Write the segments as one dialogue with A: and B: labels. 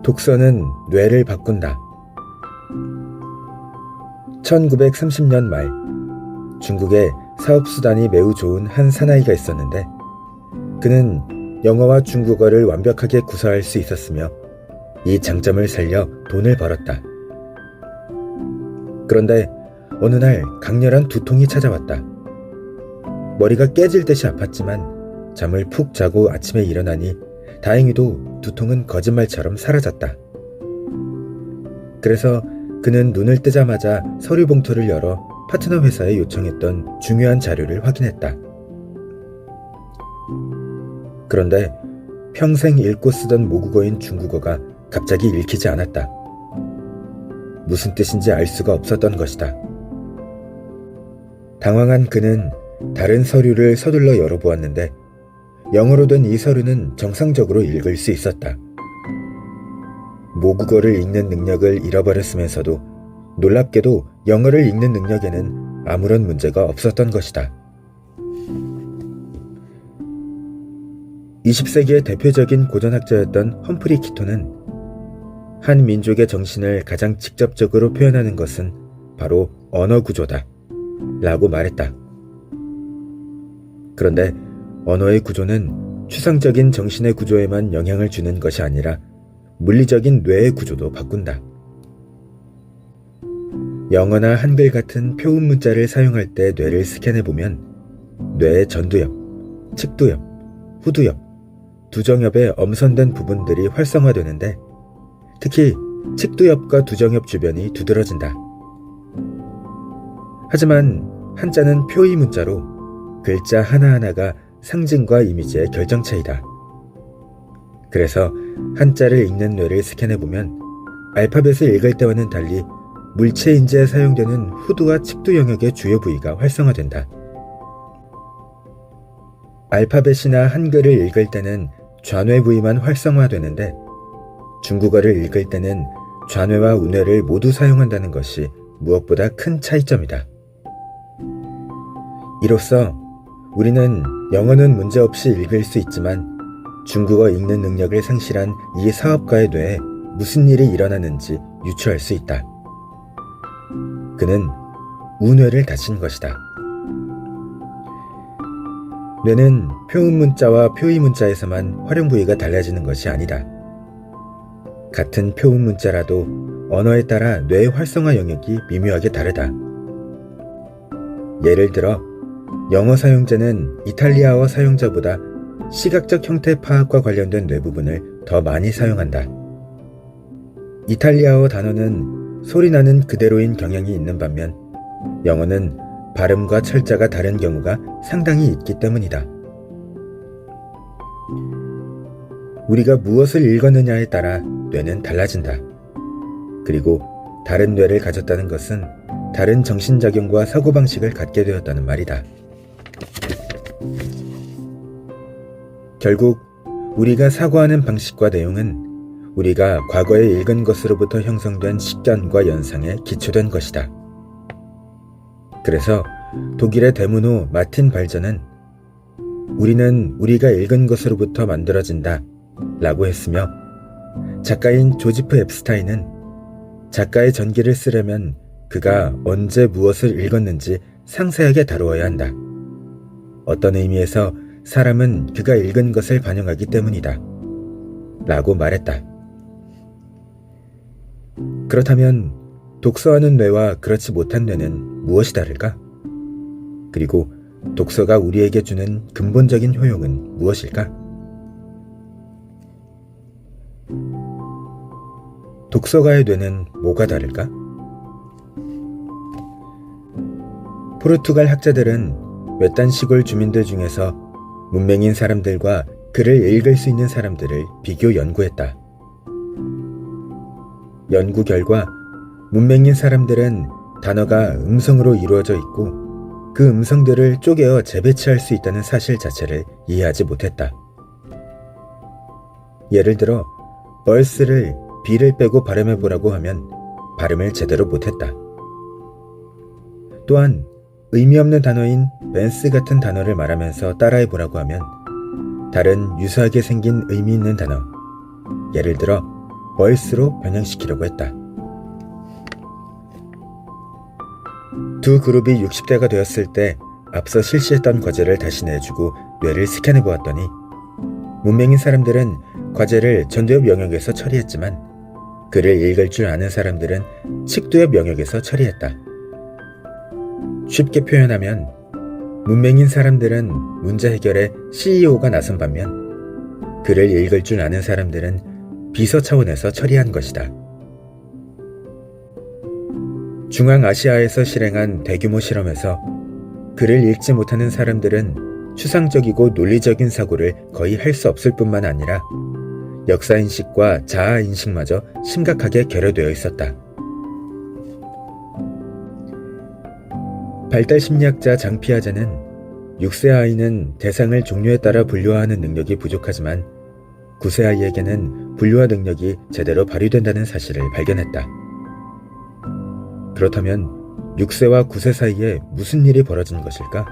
A: 독서는 뇌를 바꾼다. 1930년 말, 중국에 사업수단이 매우 좋은 한 사나이가 있었는데 그는 영어와 중국어를 완벽하게 구사할 수 있었으며 이 장점을 살려 돈을 벌었다. 그런데 어느 날 강렬한 두통이 찾아왔다. 머리가 깨질 듯이 아팠지만 잠을 푹 자고 아침에 일어나니 다행히도 두통은 거짓말처럼 사라졌다. 그래서 그는 눈을 뜨자마자 서류 봉투를 열어 파트너 회사에 요청했던 중요한 자료를 확인했다. 그런데 평생 읽고 쓰던 모국어인 중국어가 갑자기 읽히지 않았다. 무슨 뜻인지 알 수가 없었던 것이다. 당황한 그는 다른 서류를 서둘러 열어보았는데 영어로 된 이 서류는 정상적으로 읽을 수 있었다. 모국어를 읽는 능력을 잃어버렸으면서도 놀랍게도 영어를 읽는 능력에는 아무런 문제가 없었던 것이다. 20세기의 대표적인 고전학자였던 험프리 키토는 한 민족의 정신을 가장 직접적으로 표현하는 것은 바로 언어 구조다 라고 말했다. 그런데 언어의 구조는 추상적인 정신의 구조에만 영향을 주는 것이 아니라 물리적인 뇌의 구조도 바꾼다. 영어나 한글 같은 표음 문자를 사용할 때 뇌를 스캔해보면 뇌의 전두엽, 측두엽, 후두엽, 두정엽의 엄선된 부분들이 활성화되는데 특히 측두엽과 두정엽 주변이 두드러진다. 하지만 한자는 표의 문자로 글자 하나하나가 상징과 이미지의 결정체이다. 그래서 한자를 읽는 뇌를 스캔해보면 알파벳을 읽을 때와는 달리 물체 인지에 사용되는 후두와 측두 영역의 주요 부위가 활성화된다. 알파벳이나 한글을 읽을 때는 좌뇌 부위만 활성화되는데 중국어를 읽을 때는 좌뇌와 우뇌를 모두 사용한다는 것이 무엇보다 큰 차이점이다. 이로써 우리는 영어는 문제없이 읽을 수 있지만 중국어 읽는 능력을 상실한 이 사업가의 뇌에 무슨 일이 일어나는지 유추할 수 있다. 그는 우뇌를 다친 것이다. 뇌는 표음 문자와 표의 문자에서만 활용 부위가 달라지는 것이 아니다. 같은 표음 문자라도 언어에 따라 뇌의 활성화 영역이 미묘하게 다르다. 예를 들어 영어 사용자는 이탈리아어 사용자보다 시각적 형태 파악과 관련된 뇌 부분을 더 많이 사용한다. 이탈리아어 단어는 소리나는 그대로인 경향이 있는 반면 영어는 발음과 철자가 다른 경우가 상당히 있기 때문이다. 우리가 무엇을 읽었느냐에 따라 뇌는 달라진다. 그리고 다른 뇌를 가졌다는 것은 다른 정신작용과 사고방식을 갖게 되었다는 말이다. 결국 우리가 사고하는 방식과 내용은 우리가 과거에 읽은 것으로부터 형성된 식견과 연상에 기초된 것이다. 그래서 독일의 대문호 마틴 발전은 우리는 우리가 읽은 것으로부터 만들어진다 라고 했으며 작가인 조지프 앱스타인은 작가의 전기를 쓰려면 그가 언제 무엇을 읽었는지 상세하게 다루어야 한다. 어떤 의미에서 사람은 그가 읽은 것을 반영하기 때문이다 라고 말했다. 그렇다면 독서하는 뇌와 그렇지 못한 뇌는 무엇이 다를까? 그리고 독서가 우리에게 주는 근본적인 효용은 무엇일까? 독서가의 뇌는 뭐가 다를까? 포르투갈 학자들은 외딴 시골 주민들 중에서 문맹인 사람들과 글을 읽을 수 있는 사람들을 비교 연구했다. 연구 결과 문맹인 사람들은 단어가 음성으로 이루어져 있고 그 음성들을 쪼개어 재배치할 수 있다는 사실 자체를 이해하지 못했다. 예를 들어 벌스를 B를 빼고 발음해보라고 하면 발음을 제대로 못했다. 또한 의미 없는 단어인 벤스 같은 단어를 말하면서 따라해보라고 하면 다른 유사하게 생긴 의미 있는 단어, 예를 들어 벌스로 변형시키려고 했다. 두 그룹이 60대가 되었을 때 앞서 실시했던 과제를 다시 내주고 뇌를 스캔해 보았더니 문맹인 사람들은 과제를 전두엽 영역에서 처리했지만 글을 읽을 줄 아는 사람들은 측두엽 영역에서 처리했다. 쉽게 표현하면 문맹인 사람들은 문제 해결에 CEO가 나선 반면 글을 읽을 줄 아는 사람들은 비서 차원에서 처리한 것이다. 중앙아시아에서 실행한 대규모 실험에서 글을 읽지 못하는 사람들은 추상적이고 논리적인 사고를 거의 할 수 없을 뿐만 아니라 역사인식과 자아인식마저 심각하게 결여되어 있었다. 발달심리학자 장 피아제는 6세 아이는 대상을 종류에 따라 분류하는 능력이 부족하지만 9세 아이에게는 분류화 능력이 제대로 발휘된다는 사실을 발견했다. 그렇다면 6세와 9세 사이에 무슨 일이 벌어진 것일까?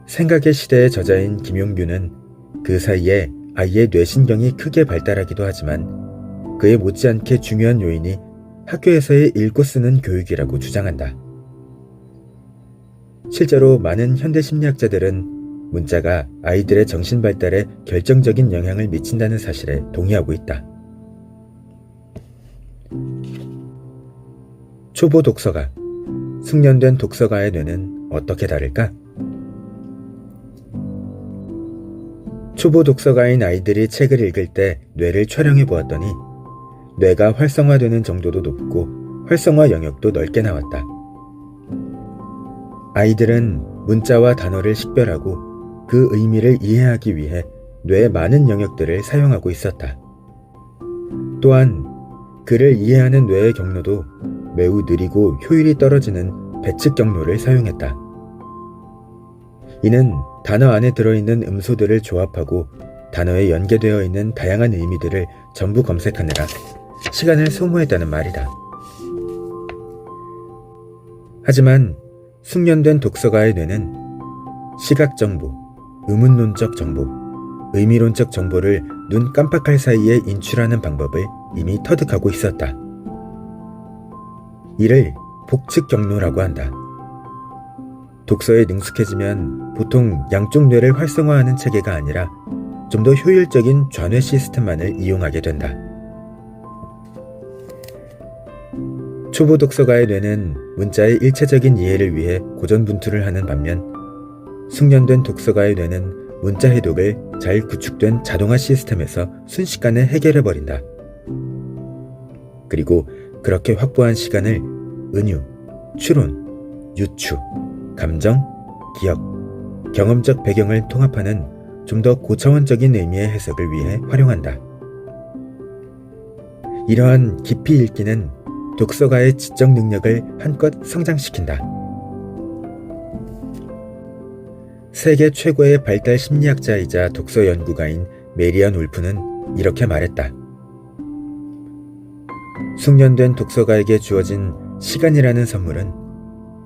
A: 생각의 시대의 저자인 김용규는 그 사이에 아이의 뇌신경이 크게 발달하기도 하지만 그에 못지않게 중요한 요인이 학교에서의 읽고 쓰는 교육이라고 주장한다. 실제로 많은 현대 심리학자들은 문자가 아이들의 정신 발달에 결정적인 영향을 미친다는 사실에 동의하고 있다. 초보 독서가, 숙련된 독서가의 뇌는 어떻게 다를까? 초보 독서가인 아이들이 책을 읽을 때 뇌를 촬영해 보았더니 뇌가 활성화되는 정도도 높고 활성화 영역도 넓게 나왔다. 아이들은 문자와 단어를 식별하고 그 의미를 이해하기 위해 뇌의 많은 영역들을 사용하고 있었다. 또한 글을 이해하는 뇌의 경로도 매우 느리고 효율이 떨어지는 배측 경로를 사용했다. 이는 단어 안에 들어있는 음소들을 조합하고 단어에 연계되어 있는 다양한 의미들을 전부 검색하느라 시간을 소모했다는 말이다. 하지만 숙련된 독서가의 뇌는 시각정보, 의문론적 정보, 의미론적 정보를 눈 깜빡할 사이에 인출하는 방법을 이미 터득하고 있었다. 이를 복측 경로라고 한다. 독서에 능숙해지면 보통 양쪽 뇌를 활성화하는 체계가 아니라 좀 더 효율적인 좌뇌 시스템만을 이용하게 된다. 초보 독서가의 뇌는 문자의 일체적인 이해를 위해 고전분투를 하는 반면 숙련된 독서가의 뇌는 문자 해독을 잘 구축된 자동화 시스템에서 순식간에 해결해버린다. 그리고 그렇게 확보한 시간을 은유, 추론, 유추, 감정, 기억, 경험적 배경을 통합하는 좀 더 고차원적인 의미의 해석을 위해 활용한다. 이러한 깊이 읽기는 독서가의 지적 능력을 한껏 성장시킨다. 세계 최고의 발달 심리학자이자 독서 연구가인 메리언 울프는 이렇게 말했다. 숙련된 독서가에게 주어진 시간이라는 선물은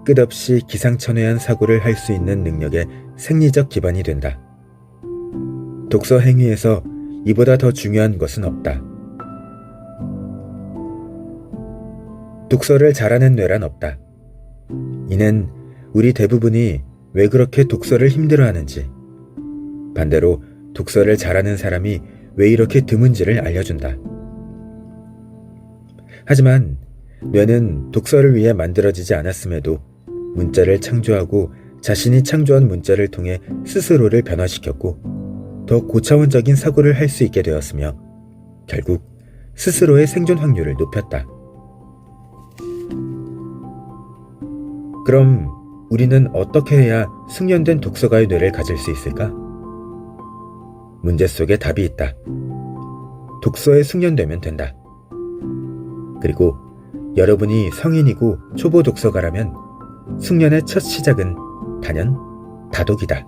A: 끝없이 기상천외한 사고를 할 수 있는 능력의 생리적 기반이 된다. 독서 행위에서 이보다 더 중요한 것은 없다. 독서를 잘하는 뇌란 없다. 이는 우리 대부분이 왜 그렇게 독서를 힘들어하는지, 반대로 독서를 잘하는 사람이 왜 이렇게 드문지를 알려준다. 하지만 뇌는 독서를 위해 만들어지지 않았음에도 문자를 창조하고 자신이 창조한 문자를 통해 스스로를 변화시켰고 더 고차원적인 사고를 할 수 있게 되었으며 결국 스스로의 생존 확률을 높였다. 그럼 우리는 어떻게 해야 숙련된 독서가의 뇌를 가질 수 있을까? 문제 속에 답이 있다. 독서에 숙련되면 된다. 그리고 여러분이 성인이고 초보 독서가라면 숙련의 첫 시작은 단연 다독이다.